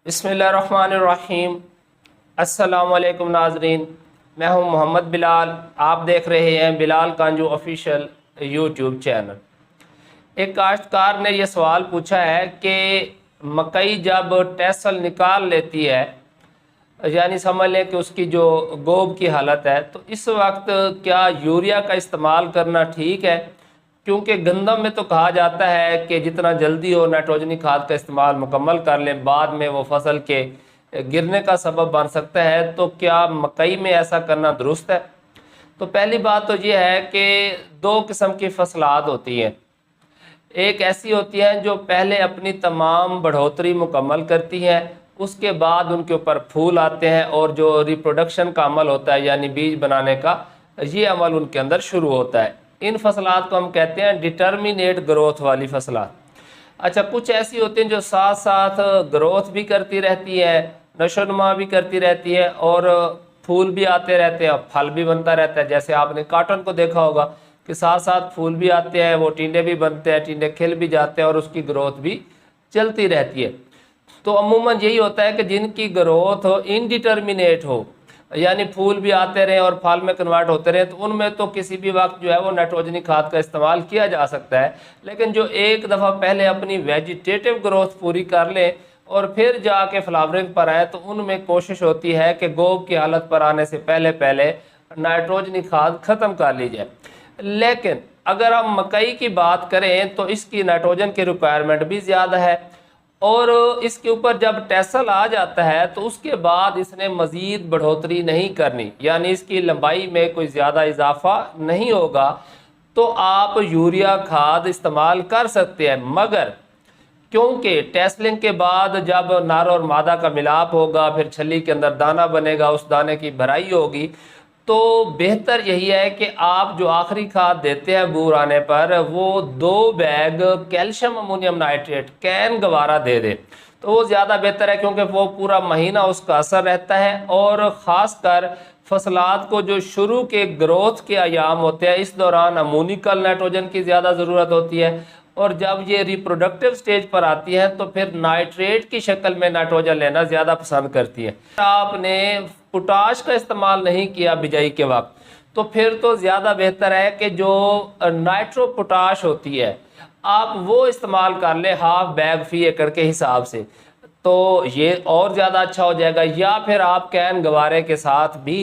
بسم اللہ الرحمن الرحیم۔ السلام علیکم ناظرین، میں ہوں محمد بلال، آپ دیکھ رہے ہیں بلال کانجو آفیشیل یوٹیوب چینل۔ ایک کاشتکار نے یہ سوال پوچھا ہے کہ مکئی جب ٹیسل نکال لیتی ہے، یعنی سمجھ لیں کہ اس کی جو گوب کی حالت ہے، تو اس وقت کیا یوریا کا استعمال کرنا ٹھیک ہے؟ کیونکہ گندم میں تو کہا جاتا ہے کہ جتنا جلدی ہو نائٹروجنی کھاد کا استعمال مکمل کر لیں، بعد میں وہ فصل کے گرنے کا سبب بن سکتا ہے، تو کیا مکئی میں ایسا کرنا درست ہے؟ تو پہلی بات تو یہ ہے کہ دو قسم کی فصلات ہوتی ہیں۔ ایک ایسی ہوتی ہیں جو پہلے اپنی تمام بڑھوتری مکمل کرتی ہیں، اس کے بعد ان کے اوپر پھول آتے ہیں اور جو ریپروڈکشن کا عمل ہوتا ہے یعنی بیج بنانے کا، یہ عمل ان کے اندر شروع ہوتا ہے۔ ان فصلات کو ہم کہتے ہیں ڈٹرمینیٹ گروتھ والی فصلات۔ اچھا، کچھ ایسی ہوتی ہیں جو ساتھ ساتھ گروتھ بھی کرتی رہتی ہے، نشو و نما بھی کرتی رہتی ہے، اور پھول بھی آتے رہتے ہیں، پھل بھی بنتا رہتا ہے۔ جیسے آپ نے کاٹن کو دیکھا ہوگا کہ ساتھ ساتھ پھول بھی آتے ہیں، وہ ٹینڈے بھی بنتے ہیں، ٹینڈے کھل بھی جاتے ہیں، اور اس کی گروتھ بھی چلتی رہتی ہے۔ تو عموماً یہی ہوتا ہے کہ جن کی گروتھ انڈیٹرمینیٹ ہو، یعنی پھول بھی آتے رہیں اور پھل میں کنورٹ ہوتے رہیں، تو ان میں تو کسی بھی وقت جو ہے وہ نائٹروجنی کھاد کا استعمال کیا جا سکتا ہے۔ لیکن جو ایک دفعہ پہلے اپنی ویجیٹیٹو گروتھ پوری کر لیں اور پھر جا کے فلاورنگ پر آئے، تو ان میں کوشش ہوتی ہے کہ گوب کی حالت پر آنے سے پہلے پہلے نائٹروجنی کھاد ختم کر لی جائے۔ لیکن اگر ہم مکئی کی بات کریں تو اس کی نائٹروجن کی ریکوائرمنٹ بھی زیادہ ہے، اور اس کے اوپر جب ٹیسل آ جاتا ہے تو اس کے بعد اس نے مزید بڑھوتری نہیں کرنی، یعنی اس کی لمبائی میں کوئی زیادہ اضافہ نہیں ہوگا، تو آپ یوریا کھاد استعمال کر سکتے ہیں۔ مگر کیونکہ ٹیسلنگ کے بعد جب نر اور مادہ کا ملاپ ہوگا، پھر چھلی کے اندر دانہ بنے گا، اس دانے کی بھرائی ہوگی، تو بہتر یہی ہے کہ آپ جو آخری کھاد دیتے ہیں بور آنے پر، وہ 2 بیگ کیلشیم امونیم نائٹریٹ کین گوارا دے دیں، تو وہ زیادہ بہتر ہے، کیونکہ وہ پورا مہینہ اس کا اثر رہتا ہے۔ اور خاص کر فصلات کو جو شروع کے گروتھ کے ایام ہوتے ہیں، اس دوران امونیکل نائٹروجن کی زیادہ ضرورت ہوتی ہے، اور جب یہ ریپروڈکٹیو سٹیج پر آتی ہے تو پھر نائٹریٹ کی شکل میں نائٹروجن لینا زیادہ پسند کرتی ہے۔ آپ نے پوٹاش کا استعمال نہیں کیا بجائی کے وقت، تو پھر تو زیادہ بہتر ہے کہ جو نائٹرو پوٹاش ہوتی ہے آپ وہ استعمال کر لیں، ½ بیگ فی ایکڑ کے حساب سے، تو یہ اور زیادہ اچھا ہو جائے گا۔ یا پھر آپ کین گوارے کے ساتھ بھی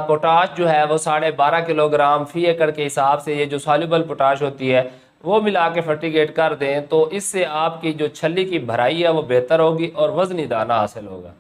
پوٹاش جو ہے وہ 12.5 کلو گرام فی ایکڑ کے حساب سے، یہ جو سالوبل پوٹاش ہوتی ہے، وہ ملا کے فرٹیگیٹ کر دیں، تو اس سے آپ کی جو چھلی کی بھرائی ہے وہ بہتر ہوگی اور وزنی دانہ حاصل ہوگا۔